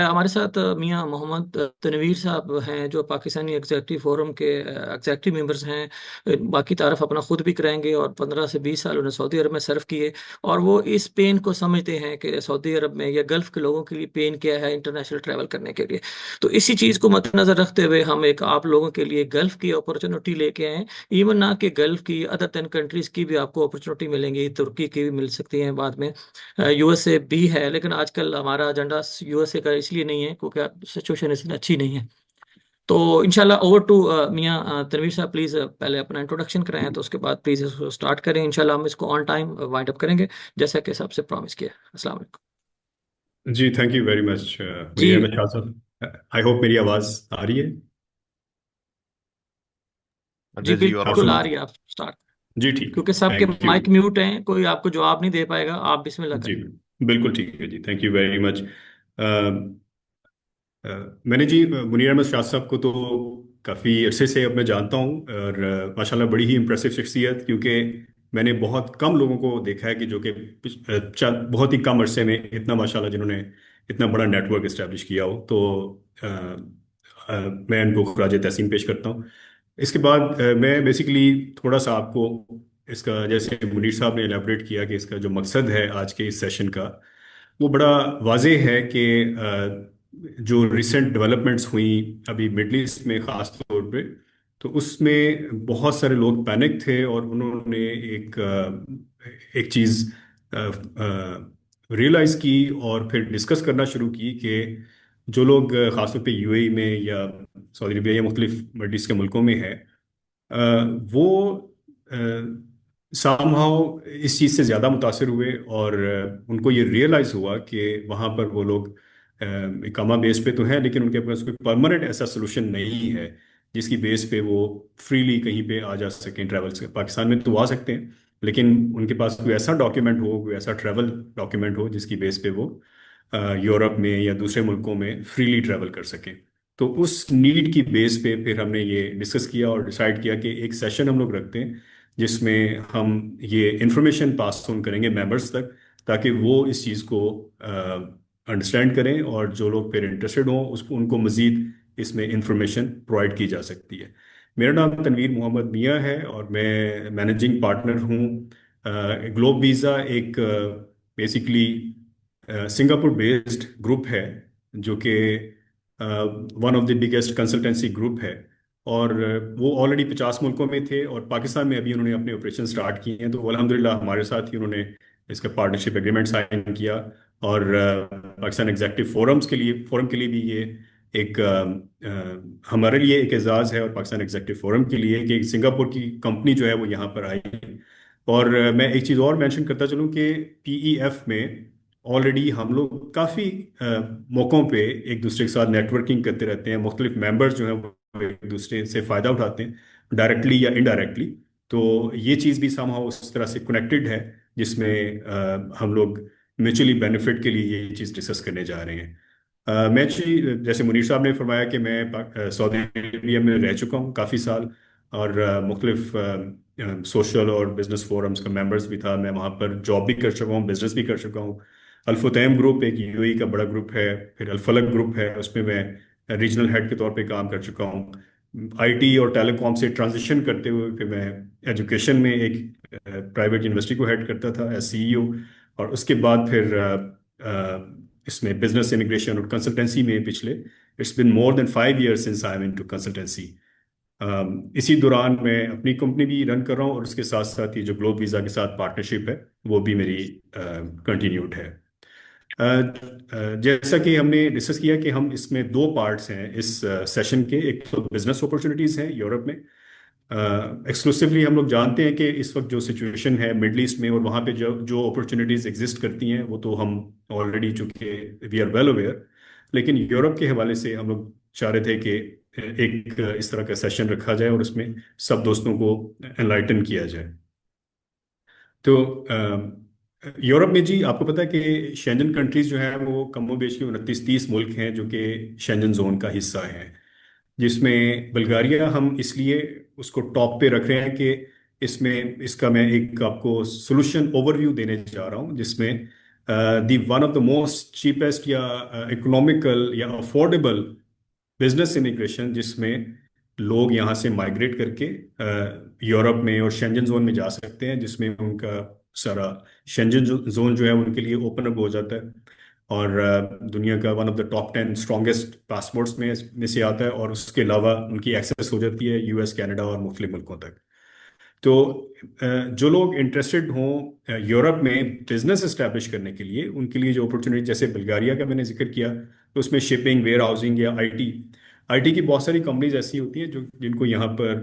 हमारे साथ मियां मोहम्मद तनवीर साहब हैं, जो पाकिस्तानी एग्जेक्टिव फोरम के एग्जेक्टिव मेंबर्स हैं। बाकी तारफ अपना खुद भी कराएंगे, और 15 से 20 साल उन्हें सऊदी अरब में सर्व किए। और वो इस पेन को समझते हैं कि सऊदी अरब में या गल्फ के लोगों के लिए पेन क्या है इंटरनेशनल ट्रैवल करने के लिए। तो इसी चीज़ को मद्देनजर रखते हुए हम एक आप लोगों के लिए गल्फ की अपॉर्चुनिटी लेके आए हैं। इवन ना कि गल्फ की, अदर 10 कंट्रीज की भी आपको अपॉर्चुनिटी मिलेंगी, तुर्की की भी मिल सकती है बाद में, यूएसए भी है। लेकिन आजकल हमारा एजेंडा यूएसए का इसलिए नहीं है क्योंकि सिचुएशन इसलिए अच्छी नहीं है। तो इंशाल्लाह ओवर टू मियां तनवीर साहब, प्लीज़ पहले अपना इंट्रोडक्शन कराएं, तो उसके बाद प्लीज़ इसको स्टार्ट करें। इंशाल्लाह हम इसको ऑन टाइम वाइंड अप करेंगे, जैसा कि सबसे प्रॉमिस किया। अस्सलाम वालेकुम। जी, thank you very much Munir ji. Ahmed Shah साहब। आई होप मेरी आवाज़ आ रही है। जी जी जी, और आप बिल्कुल सुन। आ रही है, आप स्टार्ट। जी ठीक है, क्योंकि सबके थैंक यू। माइक म्यूट हैं, कोई आपको जवाब नहीं दे पाएगा, आप बिस्मिल्लाह जी करें। बिल्कुल ठीक है जी, थैंक यू वेरी मच। मैंने जी मुनीर अहमद शाह साहब को तो काफ़ी अरसे से अब मैं जानता हूँ, और माशाल्लाह बड़ी ही इम्प्रेसिव शख्सियत, क्योंकि मैंने बहुत कम लोगों को देखा है कि जो कि बहुत ही कम अरसे में इतना माशाल्लाह जिन्होंने इतना बड़ा नेटवर्क इस्टेब्लिश किया हो। तो मैं उनको खराज तहसीन पेश करता हूँ। इसके बाद मैं बेसिकली थोड़ा सा आपको इसका, जैसे मुनीर साहब ने एलेबरेट किया कि इसका जो मकसद है आज के इस सेशन का, वो बड़ा वाज़ेह है कि जो रिसेंट डेवलपमेंट्स हुई अभी मिडल ईस्ट में ख़ास तौर पे, तो उसमें बहुत सारे लोग पैनिक थे, और उन्होंने एक चीज़ रियलाइज़ की और फिर डिस्कस करना शुरू की कि जो लोग ख़ासतौर पे यूएई में या सऊदी अरबिया या मुख्तलिफ मिडल ईस्ट के मुल्कों में है, वो समहाउ इस चीज़ से ज़्यादा मुतासिर हुए, और उनको ये रियलाइज़ हुआ कि वहाँ पर वो लोग इकामा बेस पे तो हैं, लेकिन उनके पास कोई परमानेंट ऐसा सोल्यूशन नहीं है जिसकी बेस पे वो फ्रीली कहीं पे आ जा सकें। ट्रैवल से पाकिस्तान में तो आ सकते हैं, लेकिन उनके पास कोई ऐसा डॉक्यूमेंट हो, कोई ऐसा ट्रैवल डॉक्यूमेंट हो जिसकी बेस पे वो यूरोप में या दूसरे मुल्कों में फ्रीली ट्रैवल कर सकें। तो उस नीड की बेस पे फिर हमने ये डिस्कस किया और डिसाइड किया कि एक सेशन हम लोग रखते हैं जिसमें हम ये इंफॉर्मेशन पास ऑन करेंगे मेंबर्स तक, ताकि वो इस चीज़ को अंडरस्टैंड करें, और जो लोग फिर इंटरेस्टेड हों उसको उनको मज़ीद इसमें इंफॉर्मेशन प्रोवाइड की जा सकती है। मेरा नाम तनवीर मोहम्मद मियाँ है, और मैं मैनेजिंग पार्टनर हूँ। ग्लोब वीज़ा एक बेसिकली सिंगापुर बेस्ड ग्रुप है, जो कि one of the biggest consultancy group है। और वो ऑलरेडी 50 मुल्कों में थे, और पाकिस्तान में अभी उन्होंने अपने ऑपरेशन स्टार्ट किए हैं। तो अल्हम्दुलिल्लाह हमारे साथ ही उन्होंने इसका पार्टनरशिप एग्रीमेंट साइन किया। और पाकिस्तान एग्जेक्टिव फोरम के लिए भी ये एक हमारे लिए एक एजाज़ है, और पाकिस्तान एग्जेक्टिव फोरम के लिए कि सिंगापुर की कंपनी जो है वो यहाँ पर आई। और मैं एक चीज़ और मेंशन करता चलूँ कि पीईएफ में ऑलरेडी हम लोग काफ़ी मौक़ों पे एक दूसरे के साथ नेटवर्किंग करते रहते हैं। मुख्तलिफ मेंबर्स जो हैं वो एक दूसरे से फ़ायदा उठाते हैं, डायरेक्टली या इनडायरेक्टली। तो ये चीज़ भी समहाउ उस तरह से कनेक्टेड है, जिसमें हम लोग म्यूचुअली बेनिफिट के लिए ये चीज़ डिस्कस करने जा रहे हैं। मैं जैसे मुनीर साहब ने फरमाया कि मैं सऊदी अरबिया में रह चुका हूँ काफ़ी साल, और मुख्तलिफ सोशल और बिजनेस फोरम्स का मेंबर्स भी था। मैं वहाँ पर जॉब भी कर चुका हूँ, बिजनेस भी कर चुका हूँ। अल्फुतैम ग्रुप एक यूएई का बड़ा ग्रुप है, फिर अलफलक ग्रुप है, उसमें मैं रीजनल हेड के तौर पे काम कर चुका हूँ। आईटी और टेलीकॉम से ट्रांजिशन करते हुए फिर मैं एजुकेशन में एक प्राइवेट यूनिवर्सिटी को हेड करता था एज सीईओ। और उसके बाद फिर इसमें बिजनेस इमिग्रेशन और कंसल्टेंसी में पिछले it's been more than 5 years since I am into consultancy. इसी दौरान मैं अपनी कंपनी भी रन कर रहा हूँ, और उसके साथ साथ ही जो ग्लोब वीज़ा के साथ पार्टनरशिप है वो भी मेरी कंटिन्यूड है। जैसा कि हमने डिस्कस किया कि हम इसमें दो पार्ट्स हैं इस सेशन के। एक तो बिजनेस अपॉर्चुनिटीज़ हैं यूरोप में। एक्सक्लूसिवली हम लोग जानते हैं कि इस वक्त जो सिचुएशन है मिडल ईस्ट में, और वहाँ पे जो जो अपॉर्चुनिटीज़ एग्जिस्ट करती हैं, वो तो हम ऑलरेडी चूँकि वी आर वेल अवेयर। लेकिन यूरोप के हवाले से हम लोग चाह रहे थे कि एक इस तरह का सेशन रखा जाए और उसमें सब दोस्तों को एनलाइटन किया जाए। तो यूरोप में जी आपको पता है कि शेंजन कंट्रीज जो है वो कमोबेश के 29-30 मुल्क हैं जो कि शेंजन जोन का हिस्सा हैं, जिसमें बल्गारिया हम इसलिए उसको टॉप पे रख रहे हैं कि इसमें इसका मैं एक आपको सोल्यूशन ओवरव्यू देने जा रहा हूँ, जिसमें the one of the most cheapest या इकोनॉमिकल या अफोर्डेबल बिजनेस इमिग्रेशन, जिसमें लोग यहाँ से माइग्रेट करके यूरोप में और शेंजन जोन में जा सकते हैं, जिसमें उनका सारा शेंजन जोन जो है उनके लिए ओपन अप हो जाता है। और दुनिया का one of the top 10 strongest passports में से आता है, और उसके अलावा उनकी एक्सेस हो जाती है यूएस, कनाडा और मुख्तलिफ मुल्कों तक। तो जो लोग इंटरेस्टेड हों यूरोप में बिजनेस एस्टैब्लिश करने के लिए, उनके लिए जो अपॉर्चुनिटी, जैसे बल्गारिया का मैंने जिक्र किया, तो उसमें शिपिंग, वेयर हाउसिंग या आईटी, आईटी की बहुत सारी कंपनीज ऐसी होती हैं जो जिनको यहाँ पर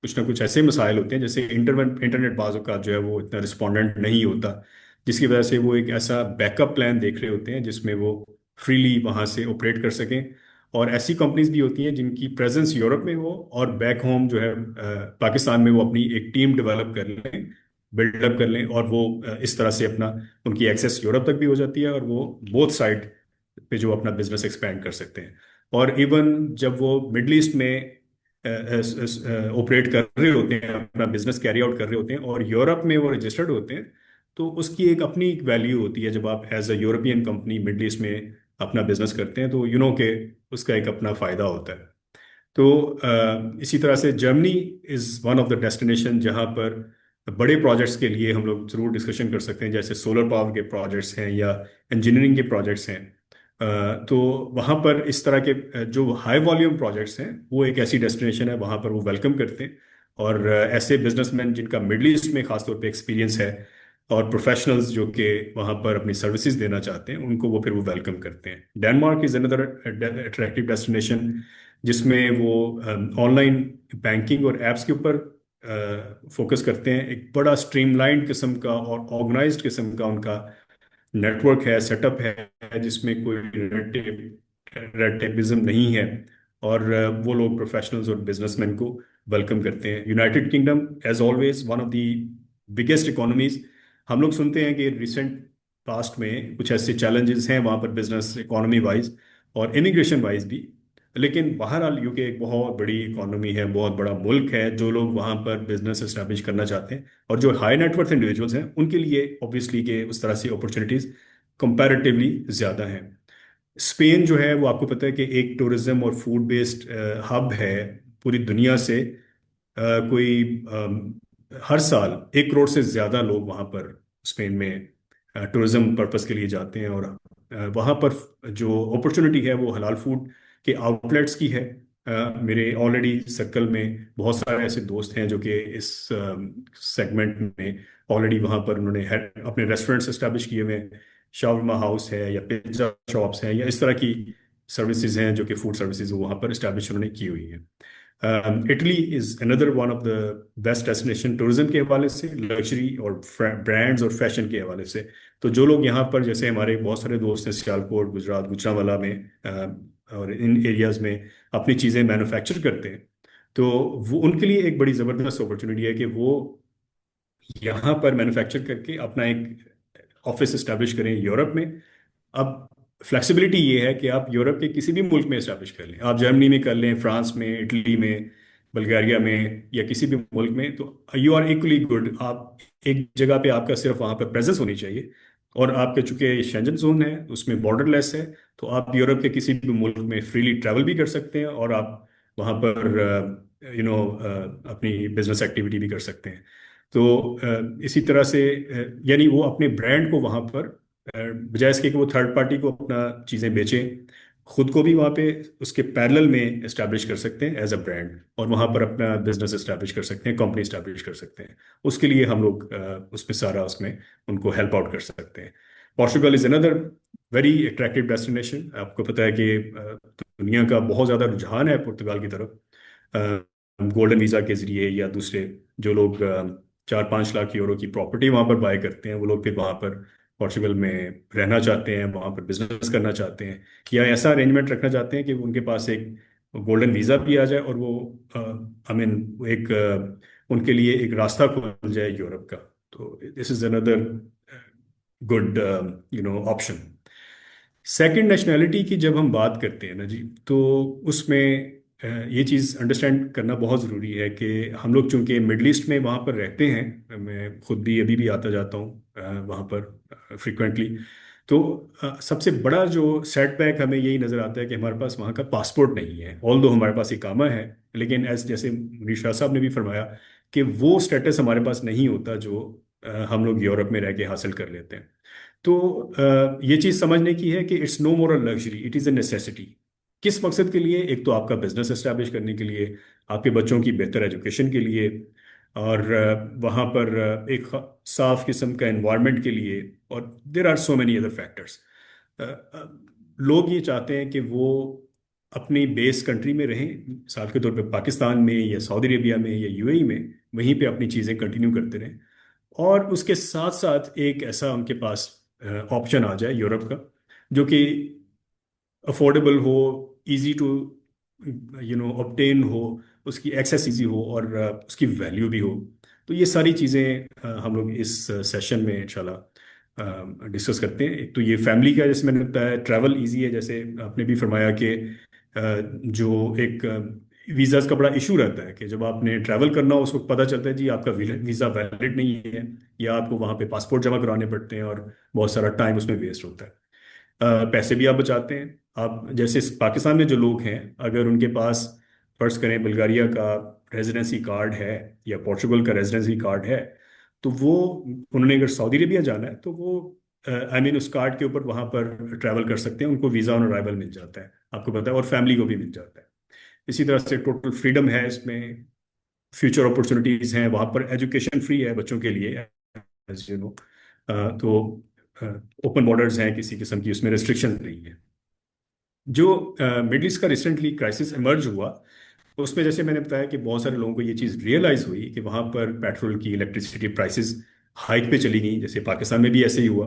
कुछ ना कुछ ऐसे मसाइल होते हैं, जैसे इंटरनेट बाजू का जो है वो इतना रिस्पॉन्डेंट नहीं होता, जिसकी वजह से वो एक ऐसा बैकअप प्लान देख रहे होते हैं जिसमें वो फ्रीली वहाँ से ऑपरेट कर सकें। और ऐसी कंपनीज भी होती हैं जिनकी प्रेजेंस यूरोप में हो और बैक होम जो है पाकिस्तान में, वो अपनी एक टीम डेवलप कर लें, बिल्डअप कर लें, और वो इस तरह से अपना, उनकी एक्सेस यूरोप तक भी हो जाती है, और वो बोथ साइड पे जो अपना बिजनेस एक्सपैंड कर सकते हैं। और इवन जब वो मिडल ईस्ट में ऑपरेट कर रहे होते हैं, अपना बिजनेस कैरी आउट कर रहे होते हैं, और यूरोप में वो रजिस्टर्ड होते हैं, तो उसकी एक अपनी वैल्यू होती है। जब आप as a European company Middle East में अपना बिजनेस करते हैं, तो के उसका एक अपना फायदा होता है। तो इसी तरह से Germany is one of the destination जहाँ पर बड़े प्रोजेक्ट्स के लिए हम लोग ज़रूर डिस्कशन कर सकते हैं, जैसे सोलर पावर के प्रोजेक्ट्स हैं या इंजीनियरिंग के प्रोजेक्ट्स हैं। तो वहाँ पर इस तरह के जो हाई वॉल्यूम प्रोजेक्ट्स हैं, वो एक ऐसी डेस्टिनेशन है, वहाँ पर वो वेलकम करते हैं। और ऐसे बिजनेसमैन जिनका मिडल ईस्ट में खासतौर पे एक्सपीरियंस है, और प्रोफेशनल्स जो कि वहाँ पर अपनी सर्विसेज देना चाहते हैं, उनको वो फिर वो वेलकम करते हैं। Denmark is another attractive destination, जिसमें वो ऑनलाइन बैंकिंग और एप्स के ऊपर फोकस करते हैं। एक बड़ा स्ट्रीमलाइंड किस्म का और ऑर्गेनाइज्ड किस्म का उनका नेटवर्क है, सेटअप है, जिसमें कोई रेड टेपिज्म नहीं है। और वो लोग प्रोफेशनल्स और बिजनेसमैन को वेलकम करते हैं। United Kingdom as always one of the biggest economies. हम लोग सुनते हैं कि रिसेंट पास्ट में कुछ ऐसे चैलेंजेस हैं वहाँ पर, बिजनेस इकोनॉमी वाइज और इमिग्रेशन वाइज भी। लेकिन बहरहाल यूके एक बहुत बड़ी इकोनॉमी है, बहुत बड़ा मुल्क है। जो लोग वहाँ पर बिजनेस एस्टैब्लिश करना चाहते हैं, और जो हाई नेटवर्थ इंडिविजुअल्स हैं, उनके लिए ऑब्वियसली के उस तरह से अपॉर्चुनिटीज कंपैरेटिवली ज़्यादा हैं। स्पेन जो है वो आपको पता है कि एक टूरिज्म और फूड बेस्ड हब है पूरी दुनिया से। कोई हर साल 1 करोड़ से ज़्यादा लोग वहाँ पर स्पेन में टूरिज्म पर्पस के लिए जाते हैं। और वहाँ पर जो अपॉर्चुनिटी है वो हलाल फूड के आउटलेट्स की है। मेरे ऑलरेडी सर्कल में बहुत सारे ऐसे दोस्त हैं जो कि इस सेगमेंट में ऑलरेडी वहाँ पर उन्होंने अपने रेस्टोरेंट्स एस्टैब्लिश किए हुए हैं। शावरमा हाउस है या पिज्ज़ा शॉप्स हैं या इस तरह की सर्विसेज हैं जो कि फूड सर्विसेज वहाँ पर एस्टैब्लिश उन्होंने की हुई हैं। Italy is another one of the best destination tourism के हवाले से, लग्जरी और ब्रांड्स और फैशन के हवाले से। तो जो लोग यहाँ पर, जैसे हमारे बहुत सारे दोस्त हैं सियालकोट, गुजरात, गुजरांवाला में और इन एरियाज़ में अपनी चीज़ें मैन्युफैक्चर करते हैं, तो वो उनके लिए एक बड़ी ज़बरदस्त अपॉर्चुनिटी है कि वो यहाँ पर मैन्युफैक्चर करके अपना एक ऑफिस इस्टेब्लिश करें यूरोप में। अब फ्लेक्सिबिलिटी ये है कि आप यूरोप के किसी भी मुल्क में इस्टेब्लिश कर लें, आप जर्मनी में कर लें, फ्रांस में, इटली में, बल्गारिया में, या किसी भी मुल्क में, तो यू आर इक्वली गुड। आप एक जगह पे आपका सिर्फ वहाँ पर प्रेजेंस होनी चाहिए, और आपके चूंकि शेंजन जोन है उसमें बॉर्डरलेस है, तो आप यूरोप के किसी भी मुल्क में फ्रीली ट्रैवल भी कर सकते हैं, और आप वहाँ पर अपनी बिजनेस एक्टिविटी भी कर सकते हैं। तो इसी तरह से यानी वो अपने ब्रांड को वहाँ पर बजाय इसके कि वो थर्ड पार्टी को अपना चीज़ें बेचें, खुद को भी वहाँ पे उसके पैरेलल में इस्टेब्लिश कर सकते हैं एज अ ब्रांड, और वहाँ पर अपना बिजनेस इस्टेब्लिश कर सकते हैं, कंपनी इस्टेब्लिश कर सकते हैं। उसके लिए हम लोग उसमें सारा उसमें उनको हेल्प आउट कर सकते हैं। Portugal is another very attractive destination. आपको पता है कि दुनिया का बहुत ज़्यादा रुझान है पुर्तगाल की तरफ, गोल्डन वीज़ा के ज़रिए या दूसरे। जो लोग 4-5 लाख यूरो की प्रॉपर्टी वहाँ पर बाय करते हैं, वो लोग फिर वहाँ पर पोर्चुगल में रहना चाहते हैं, वहाँ पर बिजनेस करना चाहते हैं, या ऐसा अरेंजमेंट रखना चाहते हैं कि उनके पास एक गोल्डन वीज़ा भी आ जाए, और वो आई मीन एक उनके लिए एक रास्ता खुल जाए यूरोप का। तो this is another good option. Second, nationality की जब हम बात करते हैं ना जी, तो उसमें ये चीज़ अंडरस्टैंड करना बहुत ज़रूरी है कि हम लोग चूंकि मिडल ईस्ट में वहाँ पर रहते हैं, मैं खुद भी अभी भी आता जाता हूँ वहाँ पर फ्रिक्वेंटली। तो सबसे बड़ा जो सेटबैक हमें यही नज़र आता है कि हमारे पास वहाँ का पासपोर्ट नहीं है। ऑल दो हमारे पास इकामा है, लेकिन एज जैसे मुनीर शाह साहब ने भी फरमाया कि वो स्टेटस हमारे पास नहीं होता जो हम लोग यूरोप में रह के हासिल कर लेते हैं। तो ये चीज़ समझने की है कि it's no more a luxury, it is a necessity. किस मकसद के लिए? एक तो आपका बिजनेस एस्टैब्लिश करने के लिए, आपके बच्चों की बेहतर एजुकेशन के लिए, और वहाँ पर एक साफ किस्म का एनवायरनमेंट के लिए, और there are so many other factors. लोग ये चाहते हैं कि वो अपनी बेस कंट्री में रहें, मिसाल के तौर पे पाकिस्तान में या सऊदी अरेबिया में या यूएई में, वहीं पे अपनी चीज़ें कंटिन्यू करते रहें, और उसके साथ साथ एक ऐसा उनके पास ऑप्शन आ जाए यूरोप का, जो कि अफोर्डेबल हो, इजी टू ऑब्टेन हो, उसकी एक्सेस इजी हो, और उसकी वैल्यू भी हो। तो ये सारी चीज़ें हम लोग इस सेशन में इंशाल्लाह डिस्कस करते हैं। एक तो ये फैमिली का, जैसे मैंने बताया, ट्रैवल इजी है, जैसे आपने भी फरमाया कि जो एक वीज़ाज़ का बड़ा इशू रहता है कि जब आपने ट्रैवल करना हो उस वक्त पता चलता है जी आपका वीज़ा वैलिड नहीं है, या आपको वहाँ पे पासपोर्ट जमा कराने पड़ते हैं, और बहुत सारा टाइम उसमें वेस्ट होता है। पैसे भी आप बचाते हैं। आप जैसे पाकिस्तान में जो लोग हैं, अगर उनके पास फर्ज करें बुल्गारिया का रेजिडेंसी कार्ड है या पोर्चुगल का रेजिडेंसी कार्ड है, तो वो, उन्होंने अगर सऊदी अरेबिया जाना है तो वो आई मीन उस कार्ड के ऊपर वहाँ पर ट्रैवल कर सकते हैं, उनको वीज़ा ऑन अराइवल मिल जाता है, आपको पता है, और फैमिली को भी मिल जाता है। इसी तरह से टोटल फ्रीडम है इसमें, फ्यूचर अपॉर्चुनिटीज़ हैं वहाँ पर, एजुकेशन फ्री है बच्चों के लिए, एज यू नो। तो ओपन बॉर्डर्स हैं, किसी किस्म की उसमें रेस्ट्रिक्शन नहीं है। जो मिडल ईस्ट का रिसेंटली क्राइसिस इमर्ज हुआ, उसमें जैसे मैंने बताया कि बहुत सारे लोगों को ये चीज़ रियलाइज हुई कि वहाँ पर पेट्रोल की, इलेक्ट्रिसिटी प्राइसेस हाइक पे चली गई, जैसे पाकिस्तान में भी ऐसे ही हुआ।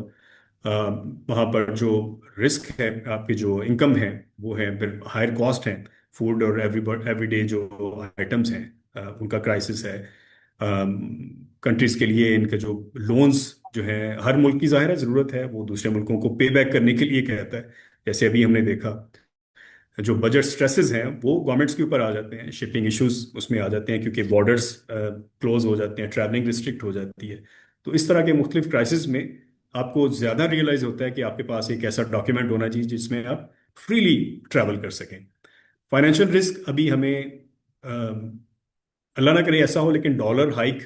वहाँ पर जो रिस्क है, आपकी जो इनकम है वो है, फिर हायर कॉस्ट है, फूड और एवरीडे जो आइटम्स हैं, उनका क्राइसिस है। कंट्रीज के लिए इनके जो लोन्स जो है, हर मुल्क की जाहिर है ज़रूरत है, वो दूसरे मुल्कों को पे बैक करने के लिए कहता है। जैसे अभी हमने देखा, जो बजट स्ट्रेसेस हैं वो गवर्नमेंट्स के ऊपर आ जाते हैं, शिपिंग इश्यूज उसमें आ जाते हैं, क्योंकि बॉर्डर्स क्लोज हो जाते हैं, ट्रैवलिंग रिस्ट्रिक्ट हो जाती है। तो इस तरह के मुख्तलिफ क्राइसिस में आपको ज़्यादा रियलाइज होता है कि आपके पास एक ऐसा डॉक्यूमेंट होना चाहिए जिसमें आप फ्रीली ट्रैवल कर सकें। फाइनेंशियल रिस्क अभी हमें, अल्लाह ना करे ऐसा हो, लेकिन डॉलर हाइक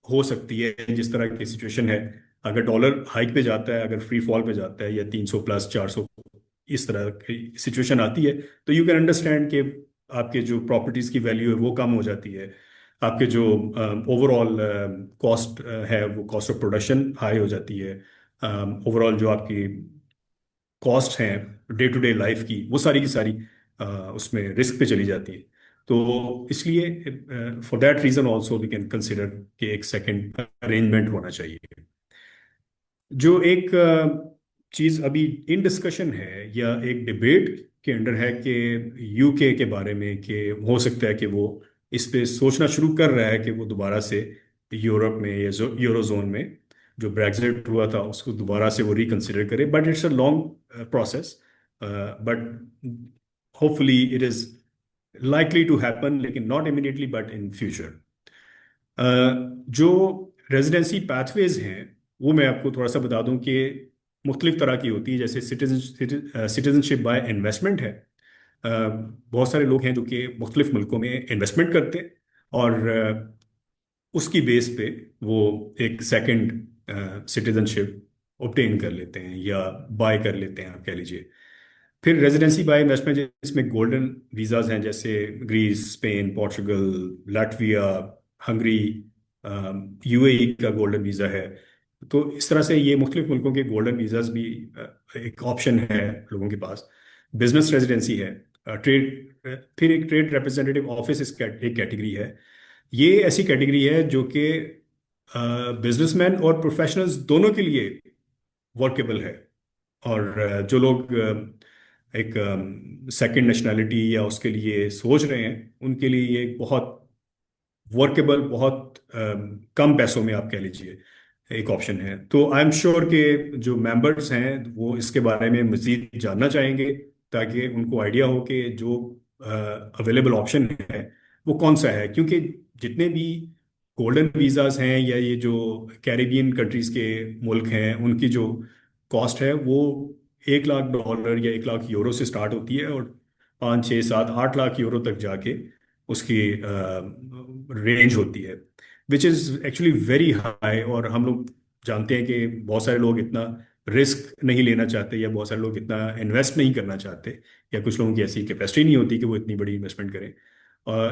हो सकती है, जिस तरह की सिचुएशन है। अगर डॉलर हाइक पे जाता है, अगर फ्री फॉल पे जाता है, या 300 प्लस 400, इस तरह की सिचुएशन आती है, तो यू कैन अंडरस्टैंड कि आपके जो प्रॉपर्टीज की वैल्यू है वो कम हो जाती है, आपके जो ओवरऑल कॉस्ट है, वो कॉस्ट ऑफ प्रोडक्शन हाई हो जाती है, ओवरऑल जो आपकी कॉस्ट हैं डे टू डे लाइफ की, वो सारी की सारी उसमें रिस्क पे चली जाती है। तो इसलिए for that reason also we can consider कि एक सेकंड अरेंजमेंट होना चाहिए। जो एक चीज़ अभी इन डिस्कशन है, या एक डिबेट के अंडर है, कि यूके के बारे में, कि हो सकता है कि वो इस पे सोचना शुरू कर रहा है कि वो दोबारा से यूरोप में या यूरोजोन में, जो ब्रेग्जिट हुआ था उसको दोबारा से वो रिकंसिडर करे, but it's a long process, but hopefully it is likely to happen, लेकिन not immediately but in future. जो रेजिडेंसी पाथवेज हैं, वो मैं आपको थोड़ा सा बता दूं कि मुख्तलिफ तरह की होती है। जैसे सिटीजनशिप बाय इन्वेस्टमेंट है। बहुत सारे लोग हैं जो कि मुख्तलिफ मुल्कों में इन्वेस्टमेंट करते हैं, और उसकी बेस पे वो एक सेकंड सिटीजनशिप ऑब्टेन कर लेते हैं, या बाय कर लेते हैं, आप कह लीजिए। फिर रेजिडेंसी बाय इन्वेस्टमेंट, जिसमें गोल्डन वीज़ाज हैं, जैसे Greece, Spain, Portugal, Latvia, Hungary, UAE का गोल्डन वीज़ा है। तो इस तरह से ये मुख्तलिफ मुल्कों के गोल्डन वीज़ाज भी एक ऑप्शन है लोगों के पास। बिजनेस रेजिडेंसी है, ट्रेड, फिर एक ट्रेड रिप्रेजेंटेटिव ऑफिस एक कैटेगरी है। ये ऐसी कैटेगरी है जो कि बिजनेसमैन और प्रोफेशनल्स दोनों के लिए वर्केबल है। और जो लोग एक सेकंड नेशनैलिटी या उसके लिए सोच रहे हैं, उनके लिए ये एक बहुत वर्केबल, बहुत कम पैसों में आप कह लीजिए एक ऑप्शन है। तो आई एम श्योर कि जो मेंबर्स हैं वो इसके बारे में मज़ीद जानना चाहेंगे, ताकि उनको आइडिया हो कि जो अवेलेबल ऑप्शन है वो कौन सा है। क्योंकि जितने भी गोल्डन वीज़ाज हैं या ये जो कैरिबियन कंट्रीज़ के मुल्क हैं, उनकी जो कॉस्ट है वो 1 लाख डॉलर या 1 लाख यूरो से स्टार्ट होती है, और 5 6 7 8 लाख यूरो तक जाके उसकी रेंज होती है, which is actually very high. और हम लोग जानते हैं कि बहुत सारे लोग इतना रिस्क नहीं लेना चाहते, या बहुत सारे लोग इतना इन्वेस्ट नहीं करना चाहते, या कुछ लोगों की ऐसी कैपेसिटी नहीं होती कि वो इतनी बड़ी इन्वेस्टमेंट करें।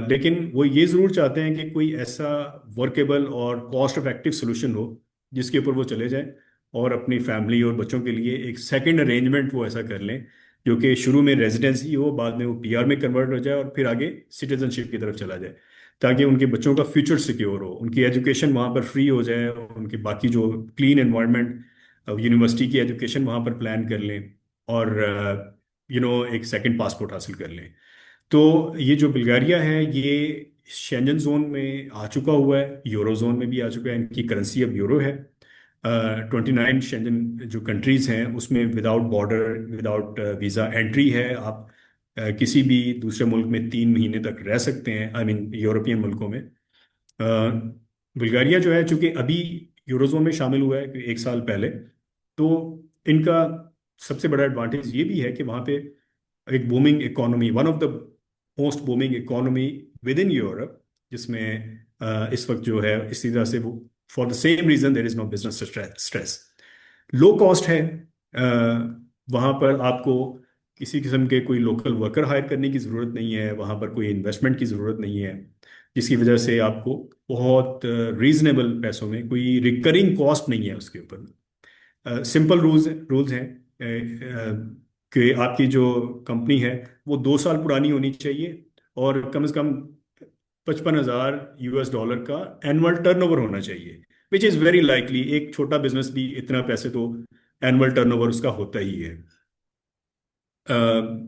लेकिन वो ये ज़रूर चाहते हैं कि कोई ऐसा वर्केबल और कॉस्ट इफेक्टिव सोल्यूशन हो जिसके ऊपर वो चले जाएं, और अपनी फैमिली और बच्चों के लिए एक सेकंड अरेंजमेंट वो ऐसा कर लें, जो कि शुरू में रेजिडेंसी हो, बाद में वो पीआर में कन्वर्ट हो जाए, और फिर आगे सिटीजनशिप की तरफ चला जाए, ताकि उनके बच्चों का फ्यूचर सिक्योर हो, उनकी एजुकेशन वहाँ पर फ्री हो जाए, और उनकी बाकी जो क्लीन एनवायरनमेंट, यूनिवर्सिटी की एजुकेशन वहाँ पर प्लान कर लें, और एक सेकंड पासपोर्ट हासिल कर लें। तो ये जो बुल्गारिया है, ये शेंजन जोन में आ चुका हुआ है, यूरो जोन में भी आ चुका है, इनकी करेंसी अब यूरो है। 29 शेंजन जो कंट्रीज हैं उसमें without border, without visa entry है। आप किसी भी दूसरे मुल्क में 3 महीने तक रह सकते हैं, आई मीन यूरोपियन मुल्कों में। बुल्गारिया जो है, चूंकि अभी यूरोजोन में शामिल हुआ है 1 साल पहले, तो इनका सबसे बड़ा एडवांटेज ये भी है कि वहाँ पे एक booming economy, one of the most booming economy within Europe, जिसमें इस वक्त जो है इसी तरह से वो, for the same reason there is no business stress, low cost है। वहाँ पर आपको किसी किस्म के कोई लोकल वर्कर हायर करने की ज़रूरत नहीं है, वहाँ पर कोई इन्वेस्टमेंट की ज़रूरत नहीं है, जिसकी वजह से आपको बहुत रीजनेबल पैसों में, कोई रिकरिंग कॉस्ट नहीं है उसके ऊपर। सिंपल रूल्स रूल्स हैं कि आपकी जो कंपनी है वो 2 साल पुरानी होनी चाहिए, और कम से कम 55,000 US डॉलर का एनुअल टर्नओवर होना चाहिए, विच इज़ वेरी लाइकली। एक छोटा बिजनेस भी इतना पैसे तो एनुअल टर्नओवर उसका होता ही है।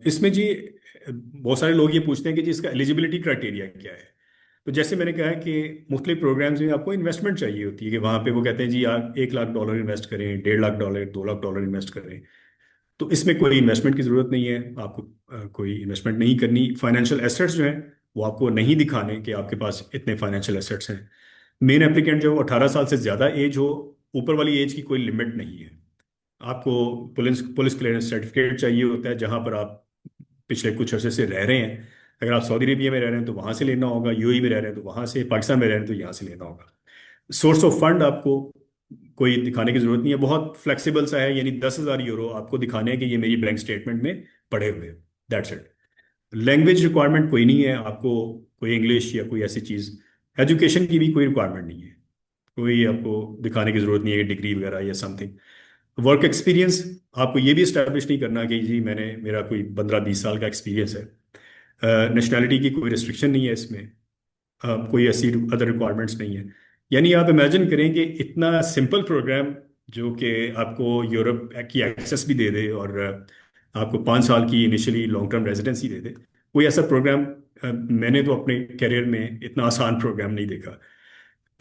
इसमें जी बहुत सारे लोग ये पूछते हैं कि जी इसका एलिजिबिलिटी क्राइटेरिया क्या है। तो जैसे मैंने कहा है कि मुख्तलिफ प्रोग्राम्स में आपको इन्वेस्टमेंट चाहिए होती है, कि वहाँ पे वो कहते हैं जी आप 1 लाख डॉलर इन्वेस्ट करें, 1.5 lakh dollar, 2 lakh dollar invest करें। तो इसमें कोई इन्वेस्टमेंट की ज़रूरत नहीं है, आपको कोई इन्वेस्टमेंट नहीं करनी। फाइनेंशियल एसेट्स जो हैं वो आपको नहीं दिखाने कि आपके पास इतने फाइनेंशियल एसेट्स हैं। मेन एप्लीकेंट जो 18 साल से ज़्यादा एज हो, ऊपर वाली एज की कोई लिमिट नहीं है। आपको पुलिस पुलिस क्लियरेंस सर्टिफिकेट चाहिए होता है, जहाँ पर आप पिछले कुछ अरसे से रह रहे हैं। अगर आप सऊदी अरेबिया में रह रहे हैं तो वहाँ से लेना होगा, यूएई में रह रहे हैं तो वहाँ से, पाकिस्तान में रह रहे हैं तो यहाँ से लेना होगा। सोर्स ऑफ फंड आपको कोई दिखाने की जरूरत नहीं है, बहुत फ्लेक्सिबल सा है, यानी 10,000 यूरो आपको दिखाने हैं कि ये मेरी बैंक स्टेटमेंट में पड़े हुए, दैट्स इट। लैंग्वेज रिक्वायरमेंट कोई नहीं है आपको, कोई इंग्लिश या कोई ऐसी चीज़। एजुकेशन की भी कोई रिक्वायरमेंट नहीं है, कोई आपको दिखाने की जरूरत नहीं है डिग्री वगैरह या समथिंग। वर्क एक्सपीरियंस आपको ये भी इस्टेब्लिश नहीं करना कि जी मेरा कोई 15 20 साल का एक्सपीरियंस है। नेशनैलिटी की कोई रिस्ट्रिक्शन नहीं है इसमें, कोई ऐसी अदर रिक्वायरमेंट्स नहीं है। यानी आप इमेजिन करें कि इतना सिंपल प्रोग्राम जो कि आपको यूरोप की एक्सेस भी दे दे, और आपको 5 साल की इनिशियली लॉन्ग टर्म रेजिडेंसी दे दे, कोई ऐसा प्रोग्राम मैंने तो अपने करियर में इतना आसान प्रोग्राम नहीं देखा।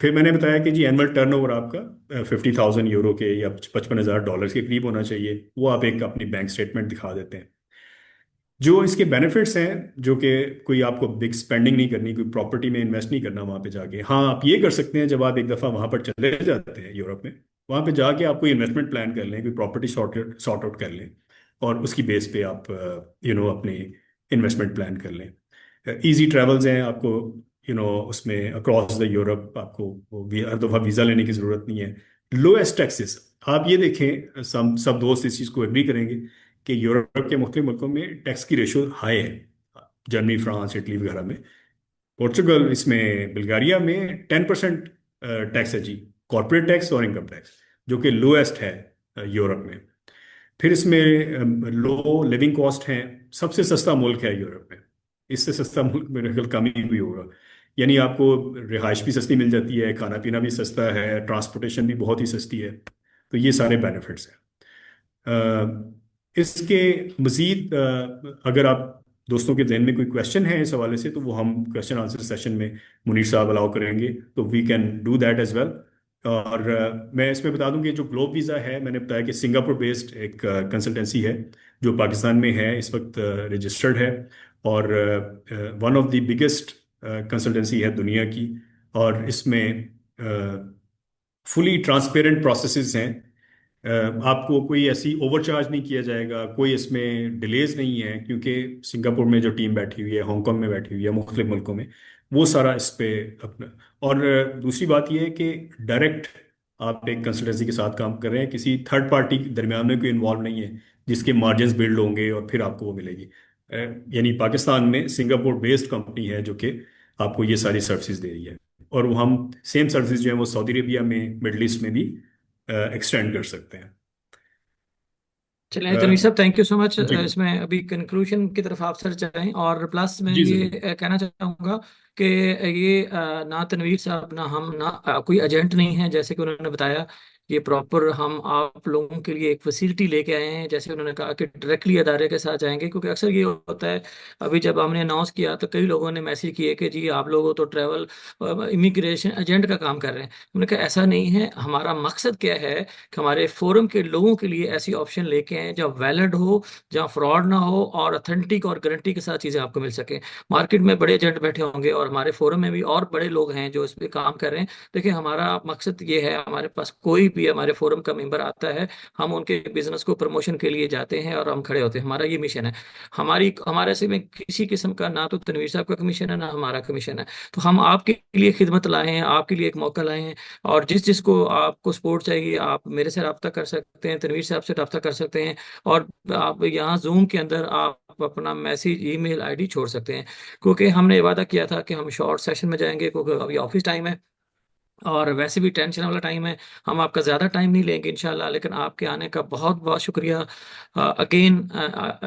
फिर मैंने बताया कि जी एनुअल टर्नओवर आपका 50,000 यूरो के या 55,000 डॉलर के करीब होना चाहिए, वो आप एक अपनी बैंक स्टेटमेंट दिखा देते हैं। जो इसके बेनिफिट्स हैं, जो कि कोई आपको बिग स्पेंडिंग नहीं करनी, कोई प्रॉपर्टी में इन्वेस्ट नहीं करना वहाँ पे जाके। हाँ, आप ये कर सकते हैं, जब आप एक दफ़ा वहाँ पर चले जाते हैं यूरोप में, वहाँ पे जाके आप कोई इन्वेस्टमेंट प्लान कर लें, कोई प्रॉपर्टी सॉर्ट आउट कर लें, और उसकी बेस पे आप अपने इन्वेस्टमेंट प्लान कर लें। इजी ट्रेवल्स हैं आपको, उसमें अक्रॉस द यूरोप आपको हर दफ़ा वीज़ा लेने की ज़रूरत नहीं है। लोएस्ट टैक्सेस, आप ये देखें, सब दोस्त इस चीज़ को एग्री करेंगे कि यूरोप के मुख्तलिफ मुल्कों में टैक्स की रेशो हाई है, जर्मनी, फ्रांस, इटली वगैरह में। पोर्चुगल, इसमें बुल्गारिया में 10% टैक्स है जी, कॉर्पोरेट टैक्स और इनकम टैक्स, जो कि लोएस्ट है यूरोप में। फिर इसमें लो लिविंग कॉस्ट है, सबसे सस्ता मुल्क है यूरोप में। इससे सस्ता मुल्क मेरे ख्याल कम ही कोई होगा। यानी आपको रिहाइश भी सस्ती मिल जाती है, खाना पीना भी सस्ता है, ट्रांसपोर्टेशन भी बहुत ही सस्ती है। तो ये सारे बेनिफिट्स हैं। इसके मज़ीद अगर आप दोस्तों के जहन में कोई क्वेश्चन है इस हवाले से, तो वो हम क्वेश्चन आंसर सेशन में मुनीर साहब अलाउ करेंगे, तो we can do that as well. और मैं इसमें बता दूं कि जो ग्लोब वीज़ा है, मैंने बताया कि सिंगापुर बेस्ड एक कंसल्टेंसी है जो पाकिस्तान में है, इस वक्त रजिस्टर्ड है, और one of the biggest consultancy है दुनिया की। और इसमें फुली ट्रांसपेरेंट प्रोसेसेस हैं। आपको कोई ऐसी ओवरचार्ज नहीं किया जाएगा, कोई इसमें डिलेज नहीं है, क्योंकि सिंगापुर में जो टीम बैठी हुई है, हांगकांग में बैठी हुई है, मुख्तलिफ मुल्कों में, वो सारा इस पे अपना। और दूसरी बात ये है कि डायरेक्ट आप एक कंसल्टेंसी के साथ काम कर रहे हैं, किसी थर्ड पार्टी के दरमियान में कोई इन्वॉल्व नहीं है जिसके मार्जिन्स बिल्ड होंगे और फिर आपको वो मिलेगी। यानी पाकिस्तान में सिंगापुर बेस्ड कंपनी है जो कि आपको ये सारी सर्विसेज दे रही है, और वो हम सेम सर्विसेज जो है वो सऊदी अरेबिया में, मिडल ईस्ट में भी एक्सटेंड कर सकते हैं। चलें तनवीर अ, साहब, थैंक यू सो मच। जी इसमें अभी कंक्लूजन की तरफ आप सर जाएं, और प्लस मैं जी ये जरूर। कहना चाहूँगा कि ये ना तनवीर साहब ना हम ना कोई एजेंट नहीं है, जैसे कि उन्होंने बताया। ये प्रॉपर हम आप लोगों के लिए एक फैसिलिटी लेके आए हैं, जैसे उन्होंने कहा कि डायरेक्टली अदारे के साथ जाएंगे, क्योंकि अक्सर ये होता है। अभी जब हमने अनाउंस किया तो कई लोगों ने मैसेज किए कि जी आप लोगों तो ट्रैवल इमिग्रेशन एजेंट का काम कर रहे हैं। उन्होंने कहा ऐसा नहीं है, हमारा मकसद क्या है कि हमारे फोरम के लोगों के लिए ऐसी ऑप्शन लेके आए जहाँ वैलिड हो, जहाँ फ्रॉड ना हो, और ऑथेंटिक और गारंटी के साथ चीज़ें आपको मिल सके। मार्केट में बड़े एजेंट बैठे होंगे और हमारे फोरम में भी और बड़े लोग हैं जो इस पे काम कर रहे हैं। देखिए हमारा मकसद ये है, हमारे पास कोई भी हमारे फोरम का मेंबर आता है, हम उनके बिजनेस को प्रमोशन के लिए जाते हैं और हम खड़े होते हैं। हमारा ये मिशन है। हमारे से में किसी किस्म का ना तो तनवीर साहब का कमीशन है ना हमारा कमीशन है। तो हम आपके लिए खिदमत लाए हैं, आपके लिए एक मौका लाए हैं। और जिस जिसको आपको सपोर्ट चाहिए आप मेरे से रब्ता कर सकते हैं, तनवीर साहब से रब्ता कर सकते हैं। और आप यहाँ जूम के अंदर आप अपना मैसेज ईमेल आईडी छोड़ सकते हैं, क्योंकि हमने वादा किया था कि हम शॉर्ट सेशन में जाएंगे, क्योंकि अभी ऑफिस टाइम है और वैसे भी टेंशन वाला टाइम है। हम आपका ज़्यादा टाइम नहीं लेंगे इंशाल्लाह, लेकिन आपके आने का बहुत बहुत शुक्रिया। अगेन,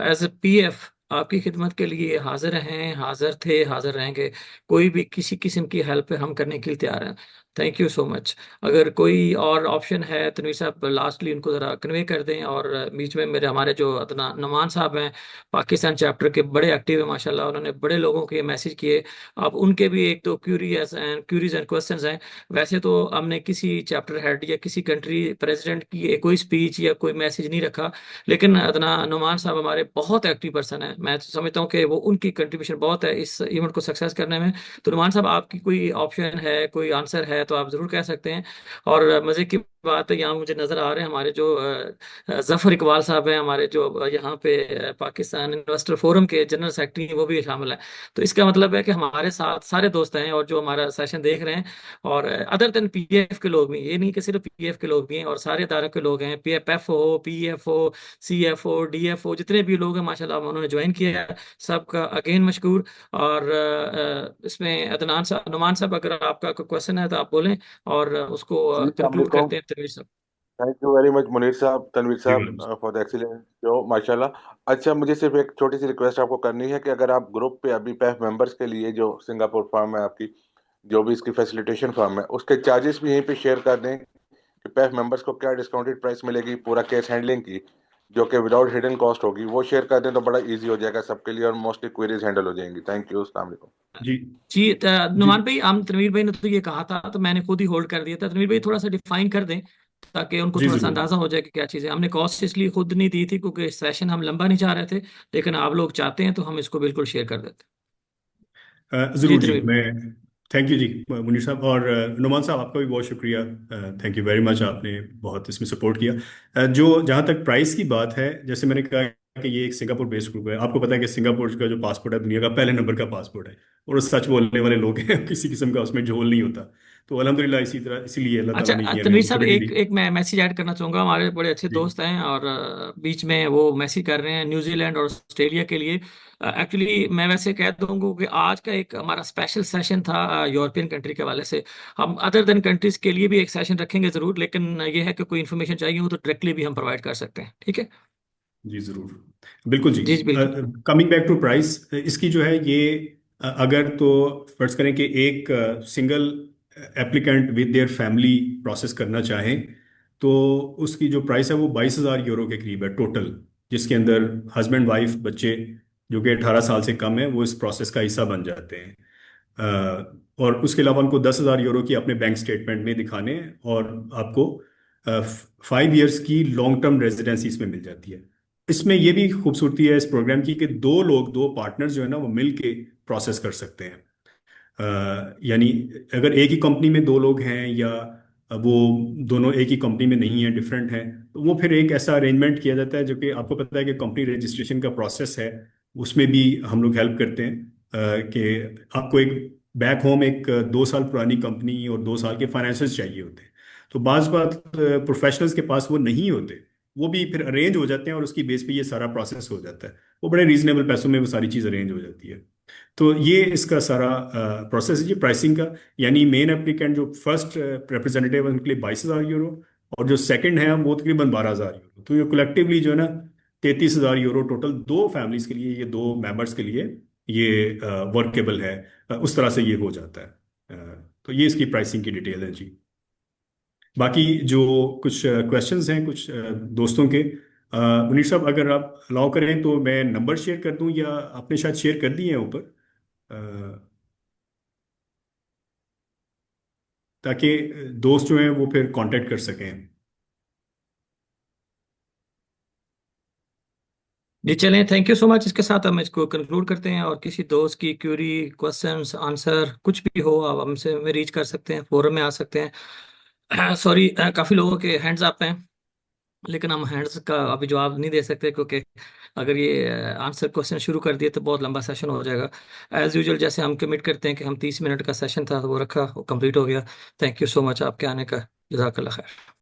एज ए पीएफ आपकी खिदमत के लिए हाजिर हैं, हाजिर थे, हाजिर रहेंगे। कोई भी किसी किस्म की हेल्प हम करने के लिए तैयार हैं। Thank you so much. अगर कोई और ऑप्शन है तनवीर साहब, लास्टली उनको ज़रा कन्वे कर दें। और बीच में मेरे हमारे जो अदना नुमान साहब हैं, पाकिस्तान चैप्टर के बड़े एक्टिव हैं माशाल्लाह, उन्होंने बड़े लोगों के मैसेज किए। अब उनके भी एक दो क्यूरीज एंड क्वेश्चंस हैं। वैसे तो हमने किसी चैप्टर हेड या किसी कंट्री प्रेसिडेंट की कोई स्पीच या कोई मैसेज नहीं रखा, लेकिन अदना नुमान साहब हमारे बहुत एक्टिव पर्सन है। मैं तो समझता हूँ कि वो उनकी कंट्रीब्यूशन बहुत है इस इवेंट को सक्सेस करने में। तो नुमान साहब, आपकी कोई ऑप्शन है, कोई आंसर है तो आप जरूर कह सकते हैं। और मजे की बात है, यहाँ मुझे नजर आ रहे हैं हमारे जो जफर इकबाल साहब हैं, हमारे जो यहाँ पे पाकिस्तान इन्वेस्टर फोरम के जनरल सेक्रेटरी हैं, वो भी शामिल है। तो इसका मतलब है कि हमारे साथ सारे दोस्त हैं और जो हमारा सेशन देख रहे हैं। और अदर देन पीएफ के लोग भी, ये नहीं कि सिर्फ पीएफ के लोग भी हैं, और सारे इदारों के लोग हैं, पीएफएफ हो, पीएफ हो, सीएफ हो, डीएफ हो, जितने भी लोग हैं माशाल्लाह उन्होंने ज्वाइन किया है। सबका अगेन मशकूर। और इसमें अदनान साहब, नुमान साहब, अगर आपका कोई क्वेश्चन है तो आप बोलें, और उसको जी अस्सलाम कंक्लूड वालेकुम। करते हैं तनवीर साहब। Thank you very much Munir साहब, तनवीर जी साहब, फॉर द एक्सीलेंट जो माशाल्लाह। अच्छा, मुझे सिर्फ एक छोटी सी रिक्वेस्ट आपको करनी है कि अगर आप ग्रुप पे अभी पैफ मेंबर्स के लिए जो सिंगापुर फर्म है आपकी, जो भी इसकी फैसिलिटेशन फर्म है, उसके चार्जेस भी यहीं पे शेयर कर दें कि पैफ मेंबर्स को क्या डिस्काउंटेड प्राइस मिलेगी पूरा केस हैंडलिंग की, जो कि विदाउट हिडन कॉस्ट होगी। वो शेयर कर दें तो बड़ा इजी हो जाएगा सबके लिए और मोस्टली क्वेरीज हैंडल हो जाएंगी। थैंक यू, अस्सलाम वालेकुम। जी जी, जी नुमान भाई, हम तनवीर भाई ने तो ये कहा था तो मैंने खुद ही होल्ड कर दिया था। तनवीर भाई थोड़ा सा डिफाइन कर दें ताकि उनको जी थोड़ा सा जरूर। अंदाजा हो जाए कि क्या चीज़ है। हमने कॉस्ट इसलिए खुद नहीं दी थी क्योंकि सेशन हम लंबा नहीं चाह रहे थे, लेकिन आप लोग चाहते हैं तो हम इसको बिल्कुल शेयर कर देते हैं। जी ज़रूर जी। तनवीर भाई। मैं थैंक यू जी मुनीर साहब, और नुमान साहब आपका भी बहुत शुक्रिया। थैंक यू वेरी मच, आपने बहुत इसमें सपोर्ट किया। जो जहाँ तक प्राइस की बात है, जैसे मैंने कहा कि ये एक सिंगापुर बेस्ड ग्रुप है। आपको पता है कि सिंगापुर का जो पासपोर्ट है दुनिया का पहले नंबर का पासपोर्ट है, और सच बोलने वाले लोग हैं। किसी किस्म का उसमें झोल नहीं होता। तो अल्हम्दुलिल्लाह इसी तरह, इसीलिए अल्लाह अच्छा, ताला ने ये हमें तनवीर साहब, अपॉर्चुनिटी एक दी। एक मैं मैसेज ऐड करना चाहूंगा। हमारे बड़े अच्छे जी दोस्त हैं और बीच में वो मैसेज कर रहे हैं न्यूजीलैंड और ऑस्ट्रेलिया के लिए। एक्चुअली मैं वैसे कह दूंगा कि आज का एक हमारा स्पेशल सेशन था यूरोपियन कंट्री के हवाले से। हम अदर देन कंट्रीज के लिए भी एक सेशन रखेंगे जरूर, लेकिन ये है कि कोई इन्फॉर्मेशन चाहिए हो तो डायरेक्टली भी हम प्रोवाइड कर सकते हैं। ठीक है। जी जरूर, बिल्कुल जी। जी जी, बिल्कुल। कमिंग बैक टू प्राइस, इसकी जो है ये अगर तो फर्ज करें कि एक single applicant with their family process करना चाहें, तो उसकी जो प्राइस है वो 22,000 यूरो के करीब है टोटल, जिसके अंदर हस्बैंड वाइफ बच्चे जो कि 18 साल से कम है वो इस प्रोसेस का हिस्सा बन जाते हैं। और उसके अलावा उनको 10,000 यूरो की अपने बैंक स्टेटमेंट में दिखाने हैं, और आपको 5 इयर्स की लॉन्ग टर्म रेजिडेंसी इसमें मिल जाती है। इसमें यह भी खूबसूरती है इस प्रोग्राम की कि दो लोग, दो पार्टनर्स जो है ना, वो मिल के प्रोसेस कर सकते हैं। यानी अगर एक ही कंपनी में दो लोग हैं या वो दोनों एक ही कंपनी में नहीं है, डिफरेंट हैं, तो वो फिर एक ऐसा अरेंजमेंट किया जाता है जो कि आपको पता है कि कंपनी रजिस्ट्रेशन का प्रोसेस है, उसमें भी हम लोग हेल्प करते हैं। कि आपको एक बैक होम एक 2 साल पुरानी कंपनी और 2 साल के फाइनेंशियल चाहिए होते हैं, तो बाज़ बात प्रोफेशनल्स के पास वो नहीं होते, वो भी फिर अरेंज हो जाते हैं और उसकी बेस पे ये सारा प्रोसेस हो जाता है। वो बड़े रीजनेबल पैसों में वो सारी चीज़ अरेंज हो जाती है। तो ये इसका सारा प्रोसेस है जी प्राइसिंग का। यानी मेन एप्लीकेंट जो फर्स्ट रिप्रेजेंटेटिव है उनके लिए 22,000 यूरो, और जो सेकंड है वो तकरीबन 12,000 यूरो। तो ये कलेक्टिवली जो है ना 33,000 यूरो टोटल, दो फैमिलीज के लिए, ये दो मेंबर्स के लिए ये वर्केबल है। उस तरह से ये हो जाता है। तो ये इसकी प्राइसिंग की डिटेल है जी। बाकी जो कुछ क्वेश्चंस हैं कुछ दोस्तों के, मुनीर साहब अगर आप अलाउ करें तो मैं नंबर शेयर कर दूं, या आपने शायद शेयर कर दिए हैं ऊपर, ताकि दोस्त जो हैं वो फिर कांटेक्ट कर सकें। जी चलें, थैंक यू सो मच। इसके साथ हम इसको कंक्लूड करते हैं, और किसी दोस्त की क्यूरी, क्वेश्चंस, आंसर कुछ भी हो आप हमसे में रीच कर सकते हैं, फोरम में आ सकते हैं। सॉरी, काफ़ी लोगों के हैंड्स अप हैं, लेकिन हम हैंड्स का अभी जवाब नहीं दे सकते, क्योंकि अगर ये आंसर क्वेश्चन शुरू कर दिए तो बहुत लंबा सेशन हो जाएगा। एज यूजुअल जैसे हम कमिट करते हैं कि हम 30 मिनट का सेशन था, वो रखा, वो कंप्लीट हो गया। थैंक यू सो मच आपके आने का। जज़ाकल्लाह खैर।